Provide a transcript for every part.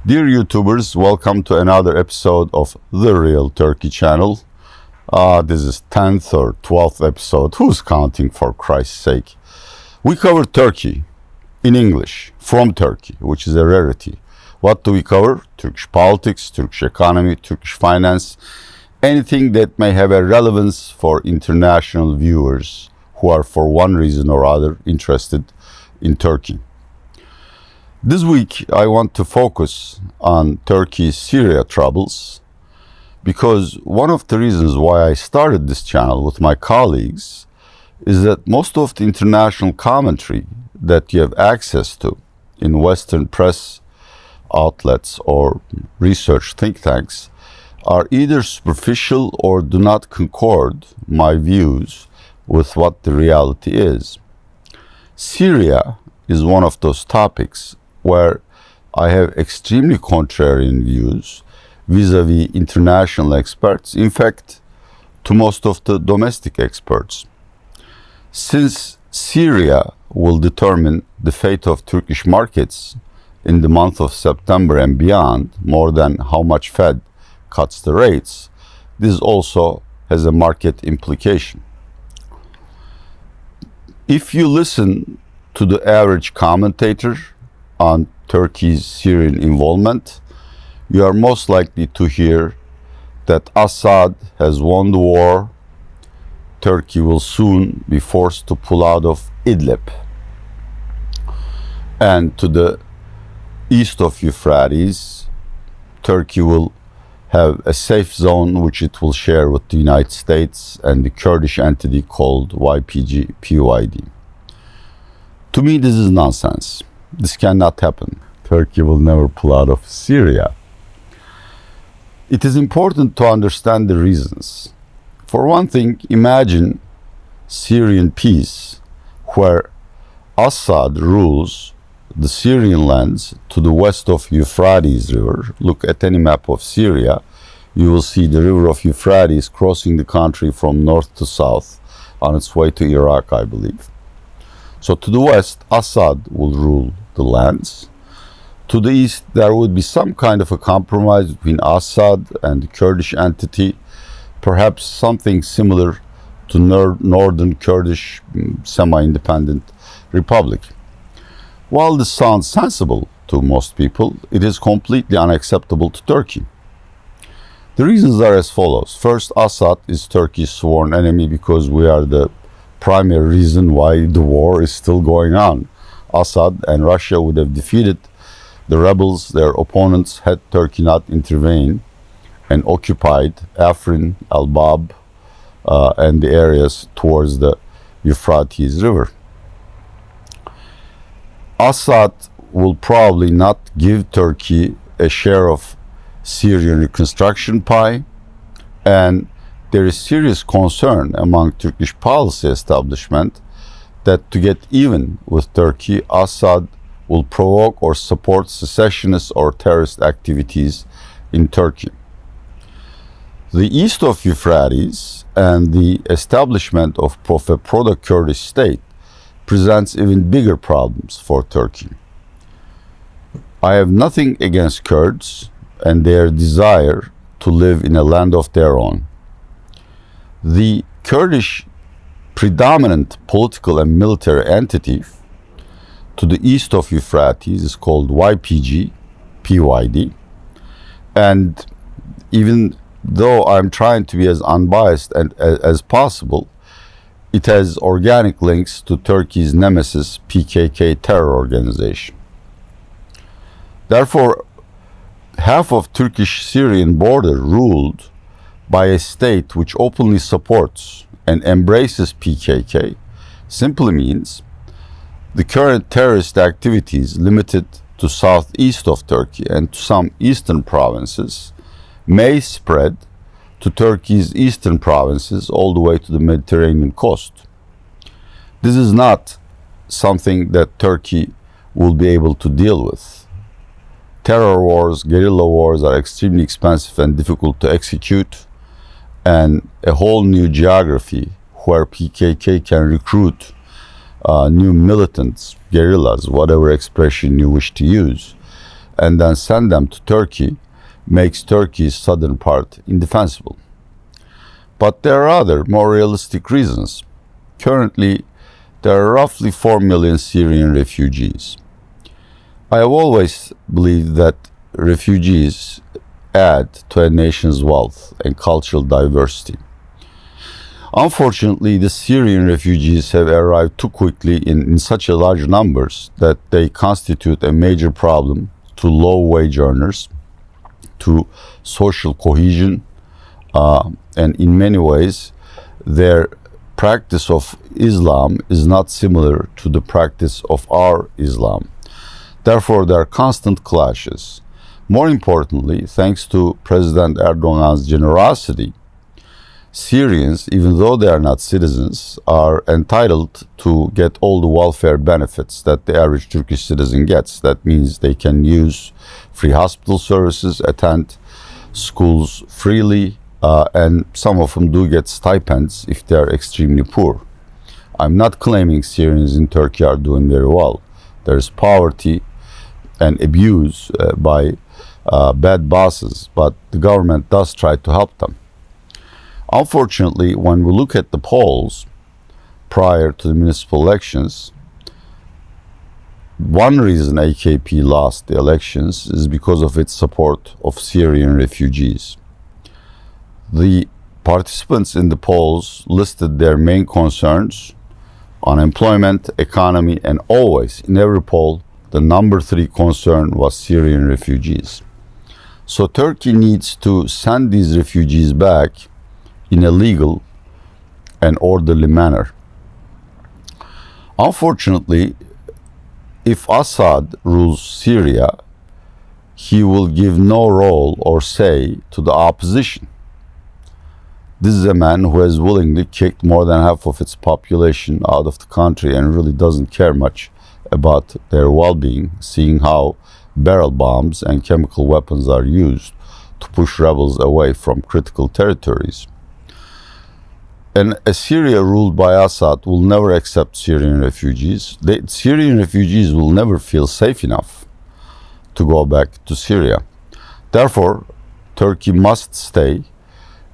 Dear YouTubers, welcome to another episode of The Real Turkey channel. This is 10th or 12th episode. Who's counting, for Christ's sake? We cover Turkey in English, from Turkey, which is a rarity. What do we cover? Turkish politics, Turkish economy, Turkish finance, anything that may have a relevance for international viewers who are for one reason or other interested in Turkey. This week, I want to focus on Turkey's Syria troubles because one of the reasons why I started this channel with my colleagues is that most of the international commentary that you have access to in Western press outlets or research think tanks are either superficial or do not concord my views with what the reality is. Syria is one of those topics where I have extremely contrarian views vis-a-vis international experts, in fact, to most of the domestic experts. Since Syria will determine the fate of Turkish markets in the month of September and beyond, more than how much Fed cuts the rates, this also has a market implication. If you listen to the average commentator on Turkey's Syrian involvement, you are most likely to hear that Assad has won the war. Turkey will soon be forced to pull out of Idlib. And to the east of Euphrates, Turkey will have a safe zone which it will share with the United States and the Kurdish entity called YPG-PYD. To me, this is nonsense. This cannot happen. Turkey will never pull out of Syria. It is important to understand the reasons. For one thing, imagine Syrian peace, where Assad rules the Syrian lands to the west of Euphrates River. Look at any map of Syria, you will see the river of Euphrates crossing the country from north to south on its way to Iraq, I believe. So to the west, Assad will rule the lands. To the east, there would be some kind of a compromise between Assad and the Kurdish entity, perhaps something similar to northern Kurdish semi-independent republic. While this sounds sensible to most people, it is completely unacceptable to Turkey. The reasons are as follows. First, Assad is Turkey's sworn enemy because we are the primary reason why the war is still going on. Assad and Russia would have defeated the rebels, their opponents, had Turkey not intervened and occupied Afrin, Al-Bab, and the areas towards the Euphrates River. Assad will probably not give Turkey a share of Syrian reconstruction pie, and there is serious concern among Turkish policy establishment that to get even with Turkey, Assad will provoke or support secessionist or terrorist activities in Turkey. The east of Euphrates and the establishment of a proto-Kurdish state presents even bigger problems for Turkey. I have nothing against Kurds and their desire to live in a land of their own. The Kurdish predominant political and military entity to the east of Euphrates is called YPG-PYD. And even though I'm trying to be as unbiased as possible, it has organic links to Turkey's nemesis PKK terror organization. Therefore, half of Turkish-Syrian border ruled by a state which openly supports and embraces PKK simply means the current terrorist activities limited to southeast of Turkey and to some eastern provinces may spread to Turkey's eastern provinces all the way to the Mediterranean coast. This is not something that Turkey will be able to deal with. Terror wars, guerrilla wars are extremely expensive and difficult to execute, and a whole new geography where PKK can recruit new militants, guerrillas, whatever expression you wish to use, and then send them to Turkey makes Turkey's southern part indefensible. But there are other, more realistic reasons. Currently, there are roughly 4 million Syrian refugees. I have always believed that refugees add to a nation's wealth and cultural diversity. Unfortunately, the Syrian refugees have arrived too quickly in such a large numbers that they constitute a major problem to low-wage earners, to social cohesion, and in many ways, their practice of Islam is not similar to the practice of our Islam. Therefore, there are constant clashes. More importantly, thanks to President Erdogan's generosity, Syrians, even though they are not citizens, are entitled to get all the welfare benefits that the average Turkish citizen gets. That means they can use free hospital services, attend schools freely, and some of them do get stipends if they are extremely poor. I'm not claiming Syrians in Turkey are doing very well. There's poverty and abuse by bad bosses, but the government does try to help them. Unfortunately, when we look at the polls prior to the municipal elections, one reason AKP lost the elections is because of its support of Syrian refugees. The participants in the polls listed their main concerns: unemployment, economy, and always, in every poll, the number 3 concern was Syrian refugees. So Turkey needs to send these refugees back in a legal and orderly manner. Unfortunately, if Assad rules Syria, he will give no role or say to the opposition. This is a man who has willingly kicked more than half of its population out of the country and really doesn't care much about their well-being, seeing how barrel bombs and chemical weapons are used to push rebels away from critical territories. And a Syria ruled by Assad will never accept Syrian refugees. Syrian refugees will never feel safe enough to go back to Syria. Therefore, Turkey must stay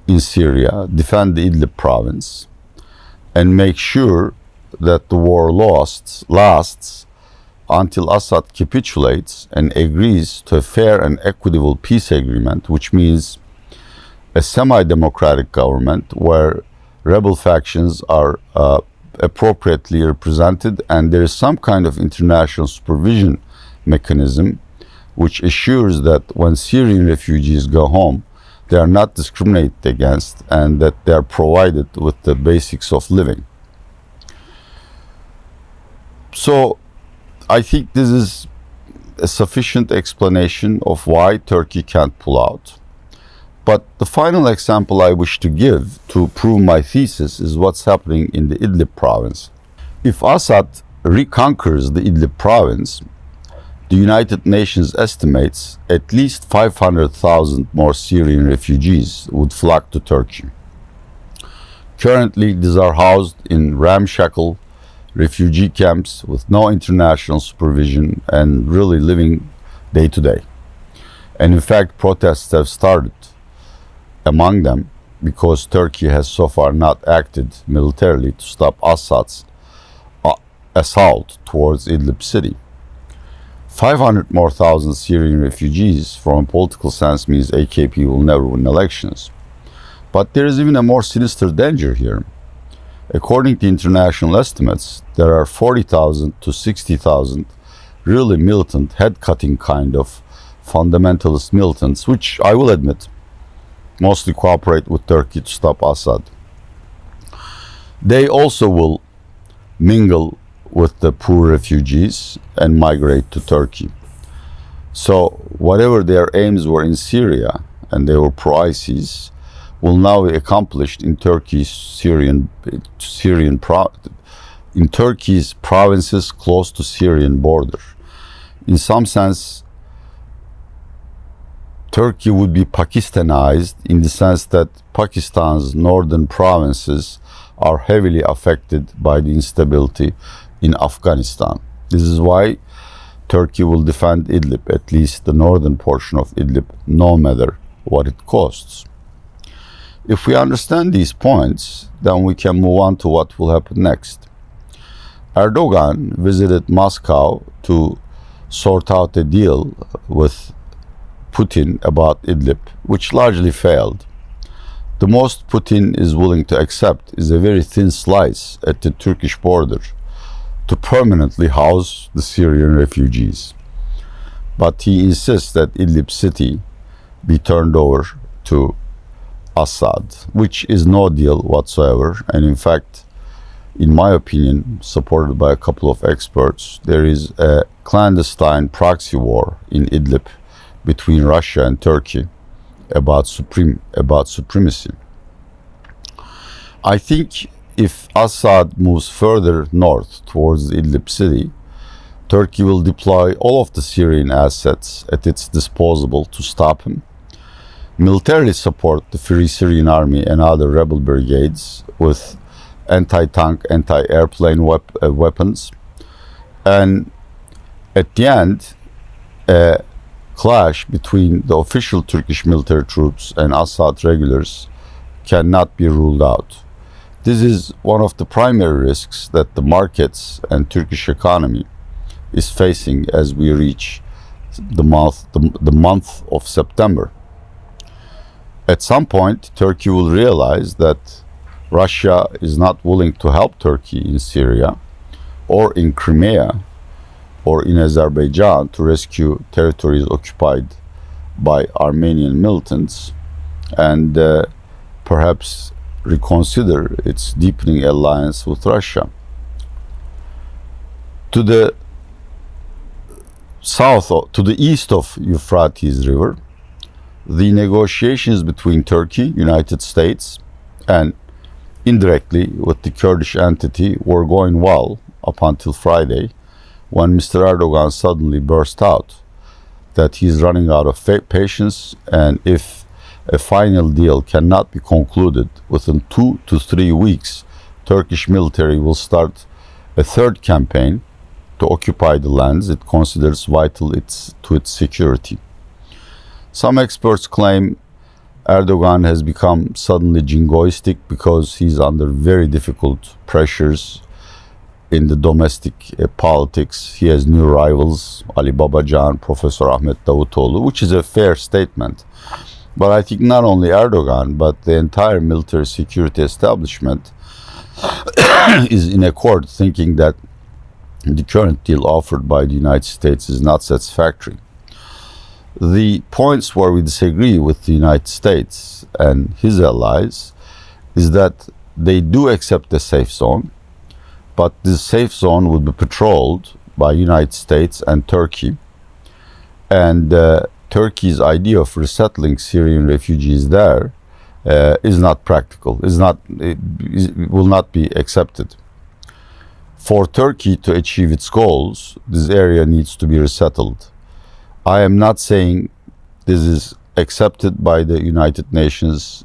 in Syria, defend the Idlib province, and make sure that the war lasts until Assad capitulates and agrees to a fair and equitable peace agreement, which means a semi-democratic government where rebel factions are appropriately represented and there is some kind of international supervision mechanism which assures that when Syrian refugees go home, they are not discriminated against and that they are provided with the basics of living. So I think this is a sufficient explanation of why Turkey can't pull out. But the final example I wish to give to prove my thesis is what's happening in the Idlib province. If Assad reconquers the Idlib province, the United Nations estimates at least 500,000 more Syrian refugees would flock to Turkey. Currently, these are housed in ramshackle refugee camps with no international supervision and really living day to day. And in fact, protests have started among them because Turkey has so far not acted militarily to stop Assad's assault towards Idlib city. 500 more thousand Syrian refugees from a political sense means AKP will never win elections. But there is even a more sinister danger here. According to international estimates, there are 40,000 to 60,000 really militant, head-cutting kind of fundamentalist militants, which I will admit mostly cooperate with Turkey to stop Assad. They also will mingle with the poor refugees and migrate to Turkey. So whatever their aims were in Syria, and they were pro-ISIS, will now be accomplished in Turkey's in Turkey's provinces close to Syrian border. In some sense, Turkey would be Pakistanized in the sense that Pakistan's northern provinces are heavily affected by the instability in Afghanistan. This is why Turkey will defend Idlib, at least the northern portion of Idlib, no matter what it costs. If we understand these points, then we can move on to what will happen next. Erdogan visited Moscow to sort out a deal with Putin about Idlib, which largely failed. The most Putin is willing to accept is a very thin slice at the Turkish border to permanently house the Syrian refugees. But he insists that Idlib city be turned over to Assad, which is no deal whatsoever. And in fact, in my opinion, supported by a couple of experts, there is a clandestine proxy war in Idlib between Russia and Turkey about supremacy. I think if Assad moves further north towards the Idlib city, Turkey will deploy all of the Syrian assets at its disposal to stop him, militarily support the Free Syrian Army and other rebel brigades with anti-tank, anti-airplane weapons, and at the end, a clash between the official Turkish military troops and Assad regulars cannot be ruled out. This is one of the primary risks that the markets and Turkish economy is facing as we reach the month of September. At some point, Turkey will realize that Russia is not willing to help Turkey in Syria or in Crimea or in Azerbaijan to rescue territories occupied by Armenian militants, and perhaps reconsider its deepening alliance with Russia. To the to the east of Euphrates River, the negotiations between Turkey, United States, and indirectly with the Kurdish entity were going well up until Friday, when Mr. Erdogan suddenly burst out that he is running out of patience, and if a final deal cannot be concluded within 2 to 3 weeks, Turkish military will start a third campaign to occupy the lands it considers vital to its security. Some experts claim Erdogan has become suddenly jingoistic because he's under very difficult pressures in the domestic politics. He has new rivals, Ali Babacan, Professor Ahmet Davutoğlu, which is a fair statement. But I think not only Erdogan, but the entire military security establishment is in accord, thinking that the current deal offered by the United States is not satisfactory. The points where we disagree with the United States and his allies is that they do accept the safe zone, but this safe zone would be patrolled by United States and Turkey, and Turkey's idea of resettling Syrian refugees there is not practical, will not be accepted. For Turkey to achieve its goals, this area needs to be resettled. I am not saying this is accepted by the United Nations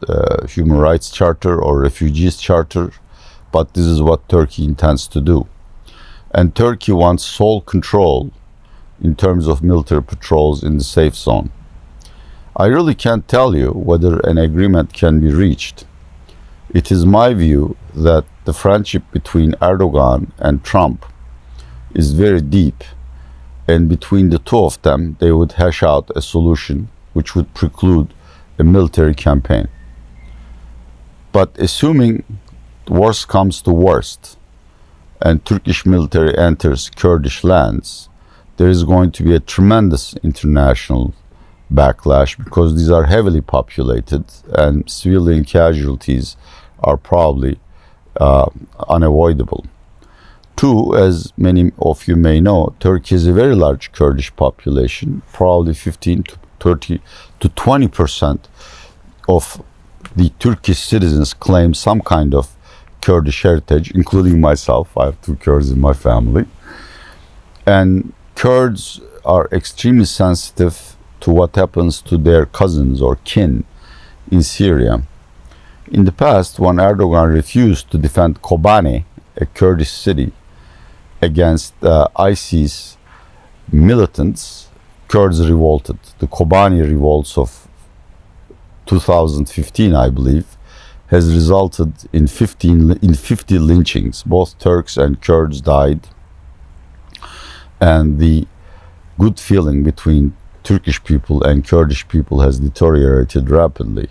Human Rights Charter or Refugees Charter, but this is what Turkey intends to do. And Turkey wants sole control in terms of military patrols in the safe zone. I really can't tell you whether an agreement can be reached. It is my view that the friendship between Erdogan and Trump is very deep, and between the two of them, they would hash out a solution which would preclude a military campaign. But assuming worst comes to worst, and Turkish military enters Kurdish lands, there is going to be a tremendous international backlash because these are heavily populated and civilian casualties are probably unavoidable. Two, as many of you may know, Turkey has a very large Kurdish population, probably 15 to 30 to 20% of the Turkish citizens claim some kind of Kurdish heritage, including myself. I have 2 Kurds in my family. And Kurds are extremely sensitive to what happens to their cousins or kin in Syria. In the past, when Erdogan refused to defend Kobane, a Kurdish city, against ISIS militants, Kurds revolted. The Kobani revolts of 2015, I believe, has resulted in 50 lynchings. Both Turks and Kurds died, and the good feeling between Turkish people and Kurdish people has deteriorated rapidly.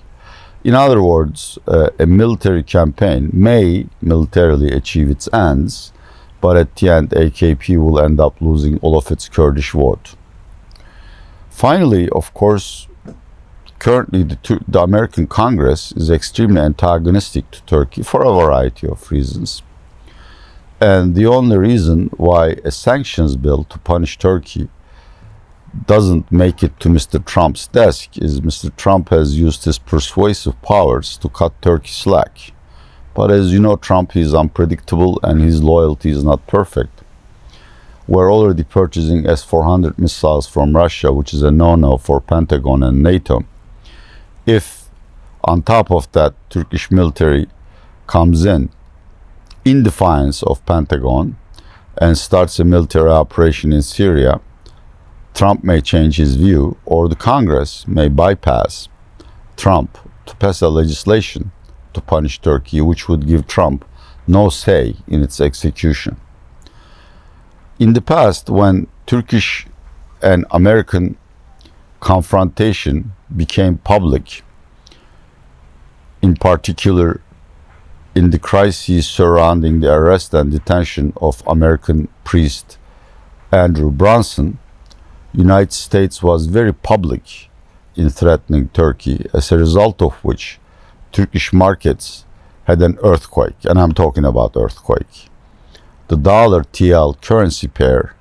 In other words, a military campaign may militarily achieve its ends, but at the end, AKP will end up losing all of its Kurdish vote. Finally, of course, currently the American Congress is extremely antagonistic to Turkey for a variety of reasons. And the only reason why a sanctions bill to punish Turkey doesn't make it to Mr. Trump's desk is Mr. Trump has used his persuasive powers to cut Turkey slack. But as you know, Trump is unpredictable and his loyalty is not perfect. We're already purchasing S-400 missiles from Russia, which is a no-no for Pentagon and NATO. If on top of that Turkish military comes in defiance of Pentagon and starts a military operation in Syria, Trump may change his view, or the Congress may bypass Trump to pass a legislation to punish Turkey, which would give Trump no say in its execution. In the past, when Turkish and American confrontation became public, in particular in the crises surrounding the arrest and detention of American priest Andrew Brunson, United States was very public in threatening Turkey, as a result of which Turkish markets had an earthquake, and I'm talking about earthquake. The dollar TL currency pair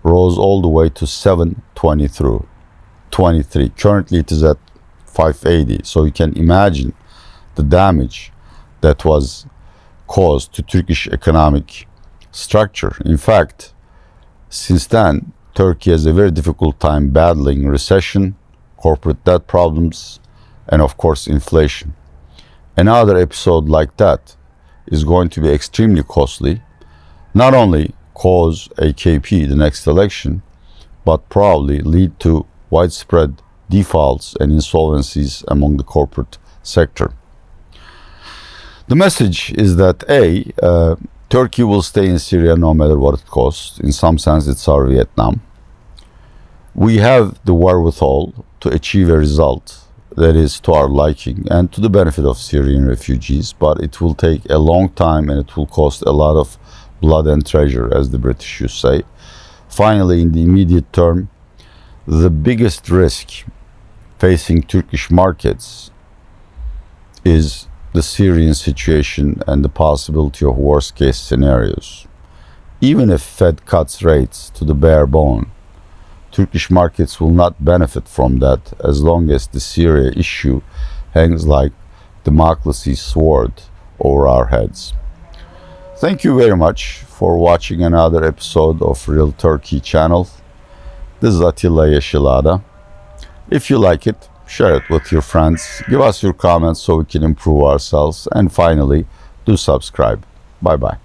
rose all the way to 7.23. Currently it is at 5.80. So you can imagine the damage that was caused to Turkish economic structure. In fact, since then, Turkey has a very difficult time battling recession, corporate debt problems, and of course inflation. Another episode like that is going to be extremely costly, not only cause AKP the next election, but probably lead to widespread defaults and insolvencies among the corporate sector. The message is that Turkey will stay in Syria no matter what it costs. In some sense, it's our Vietnam. We have the wherewithal to achieve a result that is to our liking and to the benefit of Syrian refugees, but it will take a long time and it will cost a lot of blood and treasure, as the British used to say. Finally, in the immediate term, the biggest risk facing Turkish markets is the Syrian situation and the possibility of worst-case scenarios. Even if Fed cuts rates to the bare bone, Turkish markets will not benefit from that as long as the Syria issue hangs like Damocles' sword over our heads. Thank you very much for watching another episode of Real Turkey channel. This is Atilla Yesilada. If you like it, share it with your friends. Give us your comments so we can improve ourselves. And finally, do subscribe. Bye-bye.